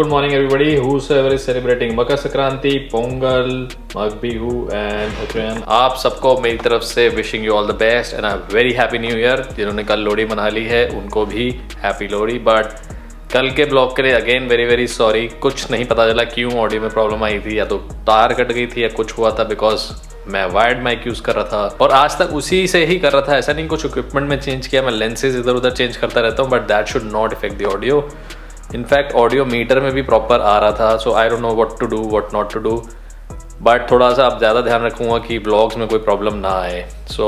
good morning everybody. Whosoever is celebrating Makar Sankranti, Pongal, Magh Bihu and Uttarayan, आप सबको मेरी तरफ से wishing you all the best and a very happy new year. जिन्होंने कल लोहड़ी मना ली है उनको भी हैप्पी लोहड़ी। बट कल के ब्लॉग के लिए अगेन वेरी वेरी सॉरी। कुछ नहीं पता चला क्यों ऑडियो में प्रॉब्लम आई थी, या तो तार कट गई थी या कुछ हुआ था, बिकॉज मैं वायर्ड माइक यूज कर रहा था और आज तक उसी से ही कर रहा था। ऐसा नहीं कुछ इक्विपमेंट में चेंज किया, मैं लेंसेज इधर उधर चेंज करता रहता हूँ, but that should not effect the audio. In fact audio meter में भी प्रॉपर आ रहा था, so I don't know what to do what not to do. But थोड़ा सा अब ज़्यादा ध्यान रखूंगा कि ब्लॉग्स में कोई प्रॉब्लम ना आए। सो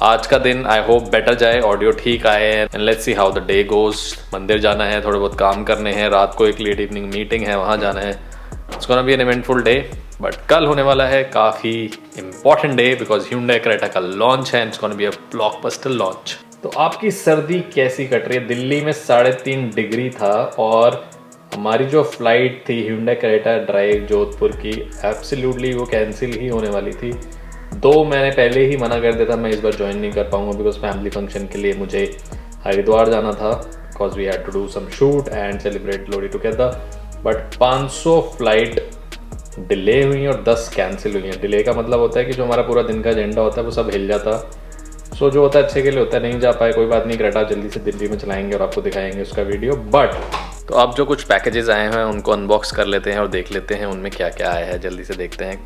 आज का दिन आई होप बेटर जाए, ऑडियो ठीक आए and let's see how the day goes. मंदिर जाना है, थोड़े बहुत काम करने हैं, रात को एक लेट इवनिंग मीटिंग है, वहाँ जाना है। It's gonna be an eventful day. But कल होने वाला है काफ़ी important day because Hyundai Creta का लॉन्च है and it's gonna be a blockbuster launch. तो आपकी सर्दी कैसी कट रही है? दिल्ली में 3.5 डिग्री था और हमारी जो फ्लाइट थी Hyundai Creta ड्राइव जोधपुर की, एब्सोल्युटली वो कैंसिल ही होने वाली थी। दो मैंने पहले ही मना कर दिया था मैं इस बार ज्वाइन नहीं कर पाऊंगा बिकॉज फैमिली फंक्शन के लिए मुझे हरिद्वार जाना था, because we had to do some shoot and celebrate Lohri together. But 500 flight delay हुई और 10 कैंसिल हुई हैं। डिले का मतलब होता है कि जो हमारा पूरा दिन का एजेंडा होता है वो सब हिल जाता। सो जो होता है अच्छे के लिए होता है, नहीं जा पाए कोई बात नहीं, क्रेटा जल्दी से दिल्ली में चलाएंगे और आपको दिखाएंगे उसका वीडियो। बट तो अब जो कुछ पैकेजेस आए हैं उनको अनबॉक्स कर लेते हैं और देख लेते हैं उनमें क्या क्या आया है, जल्दी से देखते हैं।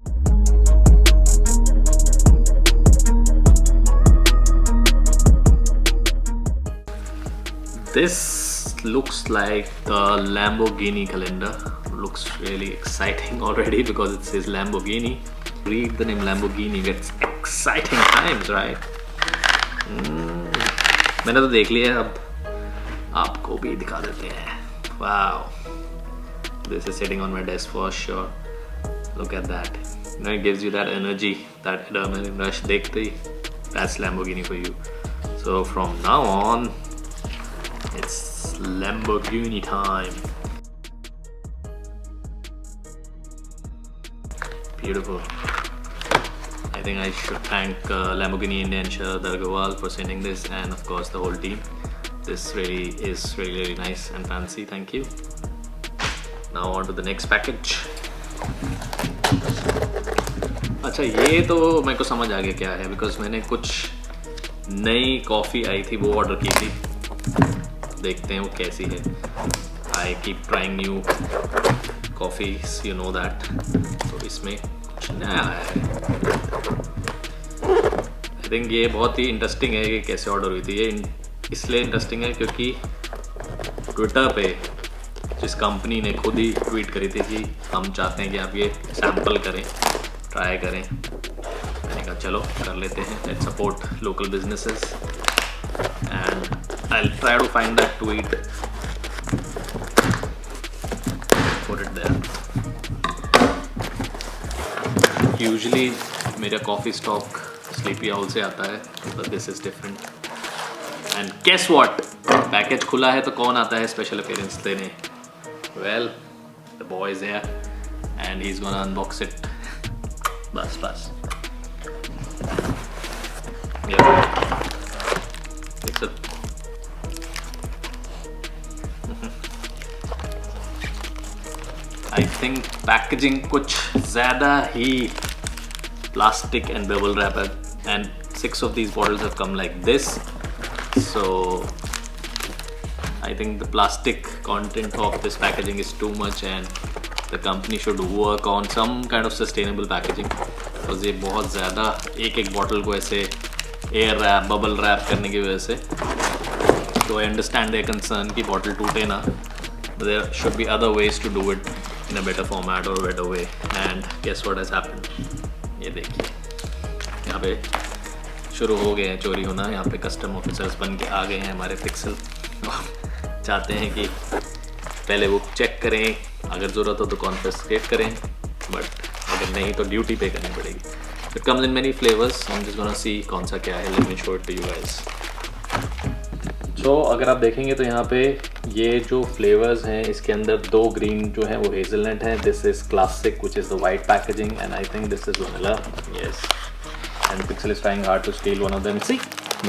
This looks like the Lamborghini calendar. Looks really exciting already because it says Lamborghini. Read the name Lamborghini, gets exciting times, right? मैंने तो देख लिया है, अब आपको भी दिखा देते हैं। Wow, this is sitting on my desk for sure. Look at that. You know, it gives you that energy, that adrenaline rush. देखते ही, that's Lamborghini for you. So from now on, it's Lamborghini time. Beautiful. I think I should thank Lamborghini India and Sharad Agarwal for sending this, and of course the whole team. This really is really nice and fancy. Thank you. Now on to the next package. अच्छा, ये तो मेरे को समझ आ गया क्या है, because मैंने कुछ नई कॉफ़ी आई थी वो ऑर्डर की थी। देखते हैं वो कैसी है। I keep trying new coffees, you know that. तो इसमें कुछ नया आया है। आई थिंक ये बहुत ही इंटरेस्टिंग है कि कैसे ऑर्डर हुई थी। ये इसलिए इंटरेस्टिंग है क्योंकि ट्विटर पे जिस कंपनी ने खुद ही ट्वीट करी थी कि हम चाहते हैं कि आप ये सैम्पल करें, ट्राई करें। मैंने कहा चलो कर लेते हैं, let's support local businesses and I'll try to find that tweet, put it there. Usually मेरा कॉफ़ी स्टॉक स्लीपी आउल से आता है, but this is different. And guess what? Package खुला है तो कौन आता है स्पेशल अपीयरेंस देने? Well, the boy is here and he's gonna unbox it. बस yeah. आई थिंक पैकेजिंग कुछ ज़्यादा ही प्लास्टिक एंड बबल रैप है, and 6 of these bottles have come like this. So I think the plastic content of this packaging is too much and the company should work on some kind of sustainable packaging, because ये बहुत ज़्यादा एक bottle को ऐसे air rap bubble wrap करने की वजह से। तो आई अंडरस्टैंड देयर कंसर्न कि बॉटल टूटे ना, there should be other ways to do it in a better format और better way. And guess what has happened, ये देखिए यहाँ पे शुरू हो गए हैं चोरी होना। यहाँ पे कस्टम ऑफिसर्स बन के आ गए हैं हमारे पिक्सल। चाहते हैं कि पहले वो चेक करें, अगर ज़रूरत हो तो कॉन्फिस्केट करें, बट अगर नहीं तो ड्यूटी पे करनी पड़ेगी। It comes in many flavors. I'm just gonna see कौन सा क्या है. Let me show it to you guys. So अगर आप देखेंगे तो यहाँ पे ये जो फ्लेवर्स हैं इसके अंदर 2 ग्रीन जो हैं वो हेज़लनट हैं. This is classic, which is the white packaging, and I think this is vanilla. Yes. And Pixel is trying hard to steal one of them. See?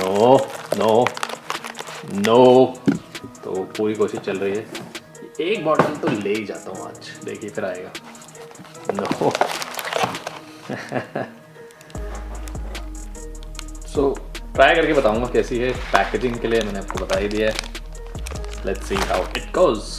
No. तो पूरी कोशिश चल रही है. एक बॉटल तो ले ही जाता हूँ आज, देखिए फिर आएगा। नो सो ट्राई करके बताऊंगा कैसी है। पैकेजिंग के लिए मैंने आपको बता ही दिया है। Let's see how it goes.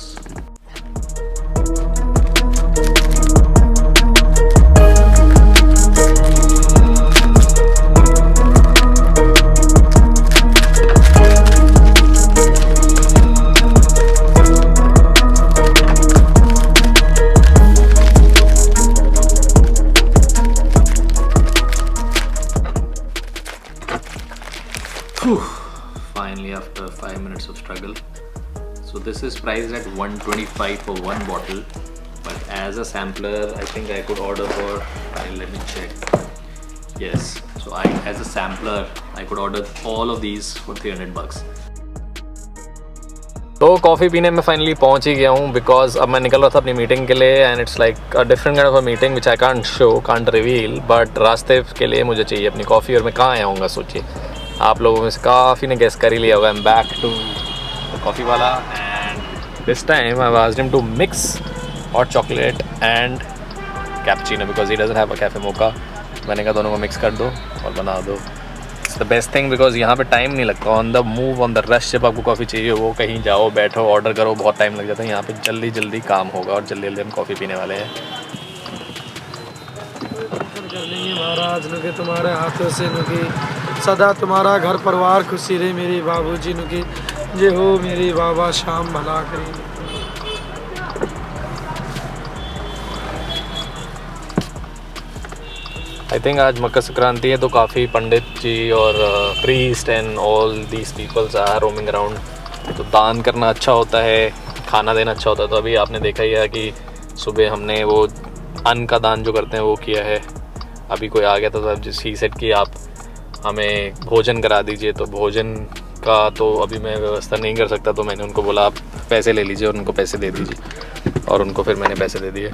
Finally, after 5 minutes of struggle. So this is priced at 125 for one bottle, but as a sampler I think I could order for, let me check. Yes, so as a sampler I could order all of these for 300 bucks. तो coffee पीने में finally पहुंच ही गया हूँ, because अब मैं निकल रहा था अपनी मीटिंग के लिए and it's like a different kind of a meeting which I can't show, can't reveal, but रास्ते के लिए मुझे चाहिए अपनी कॉफ़ी। और मैं कहाँ आया हूँगा सोचिए, आप लोगों में से काफ़ी ने गेस कर ही लिया होगा। I am back to coffee वाला and this time I asked him to mix hot chocolate and cappuccino because he doesn't have a cafe mocha. मैंने कहा दोनों को मिक्स कर दो और बना दो। It's the best thing because यहाँ पे टाइम नहीं लगता। On the move, on the rush, जब आपको कॉफ़ी चाहिए वो कहीं जाओ, बैठो, ऑर्डर करो, बहुत टाइम लग जाता है। यहाँ पे जल्दी जल्दी काम होगा और जल्दी जल्दी हम कॉफ़ी पीने वाले हैं। कर लेंगे महाराज नुके तुम्हारे हाथों से नुके, सदा तुम्हारा घर परिवार खुशी रहे मेरे बाबूजी नुके, जे हो मेरे बाबा शाम भला करें। आई थिंक आज मकर संक्रांति है तो काफ़ी पंडित जी और priest and all these peoples are roaming around. तो दान करना अच्छा होता है, खाना देना अच्छा होता है। तो अभी आपने देखा ही है कि सुबह हमने वो अन्न का दान जो करते हैं वो किया है। अभी कोई आ गया था तो जिस ही सेट कि आप हमें भोजन करा दीजिए, तो भोजन का तो अभी मैं व्यवस्था नहीं कर सकता। तो मैंने उनको बोला आप पैसे ले लीजिए और उनको पैसे दे दीजिए, और उनको फिर मैंने पैसे दे दिए।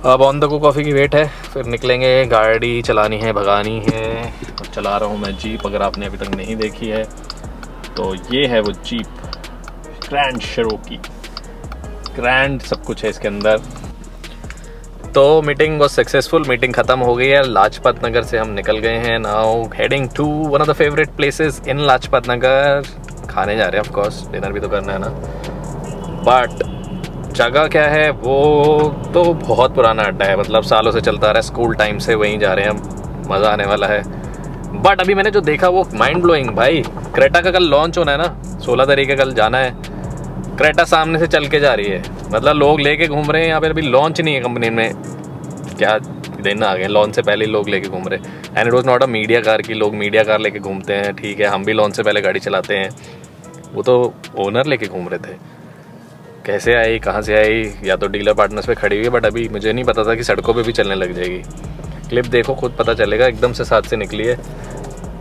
अब ऑन द गो कॉफ़ी की वेट है, फिर निकलेंगे। गाड़ी चलानी है, भगानी है। और चला रहा हूँ मैं जीप, अगर आपने अभी तक नहीं देखी है तो ये है वो जीप, ग्रैंड शेरोकी। ग्रैंड सब कुछ है इसके अंदर। तो मीटिंग वॉज सक्सेसफुल, मीटिंग ख़त्म हो गई है। लाजपत नगर से हम निकल गए हैं। Now heading to one of the favourite places in Lajpat Nagar. खाने जा रहे हैं, ऑफ कोर्स डिनर भी तो करना है ना। बट जगह क्या है, वो तो बहुत पुराना अड्डा है, मतलब सालों से चलता आ रहा है, स्कूल टाइम से वहीं जा रहे हैं हम। मज़ा आने वाला है। बट अभी मैंने जो देखा वो माइंड ब्लोइंग भाई। क्रेटा का कल लॉन्च होना है ना, 16 तारीख का कल जाना है। क्रेटा सामने से चल के जा रही है, मतलब लोग लेके घूम रहे हैं यहाँ पे। अभी लॉन्च नहीं है कंपनी में, क्या दिन आ गए, लॉन्च से पहले ही लोग लेके घूम रहे हैं। And it was not a media car की, लोग मीडिया कार लेके घूमते हैं, ठीक है, हम भी लॉन्च से पहले गाड़ी चलाते हैं। वो तो ओनर लेके घूम रहे थे। कैसे आई, कहाँ से आई, या तो डीलर पार्टनर्स पे खड़ी हुई है, बट अभी मुझे नहीं पता था कि सड़कों पे भी चलने लग जाएगी। क्लिप देखो खुद पता चलेगा, एकदम से साथ से निकली है।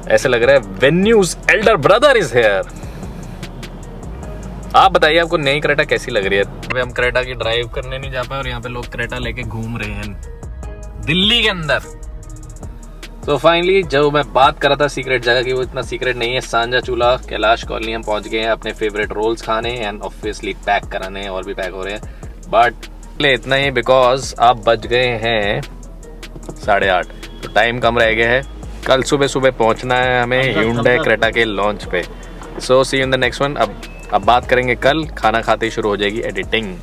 ऐसे लग रहा है venues Elder brother is here. आप बताइए आपको नई क्रेटा कैसी लग रही है। अभी हम क्रेटा की ड्राइव करने नहीं जा पाए और यहाँ पे लोग क्रेटा लेके घूम रहे हैं दिल्ली के अंदर। तो फाइनली जो मैं बात कर रहा था सीक्रेट जगह की, वो इतना सीक्रेट नहीं है। सांझा चूल्हा कैलाश कॉलोनी हम पहुंच गए हैं अपने फेवरेट रोल्स खाने एंड ऑब्वियसली पैक कराने, और भी पैक हो रहे हैं। बट इतना ही बिकॉज अब बज गए हैं 8:30, तो टाइम कम रह गया है। कल सुबह सुबह पहुंचना है हमें Hyundai क्रेटा के लॉन्च पे। So see you in the next one. अब बात करेंगे कल, खाना खाते ही शुरू हो जाएगी एडिटिंग।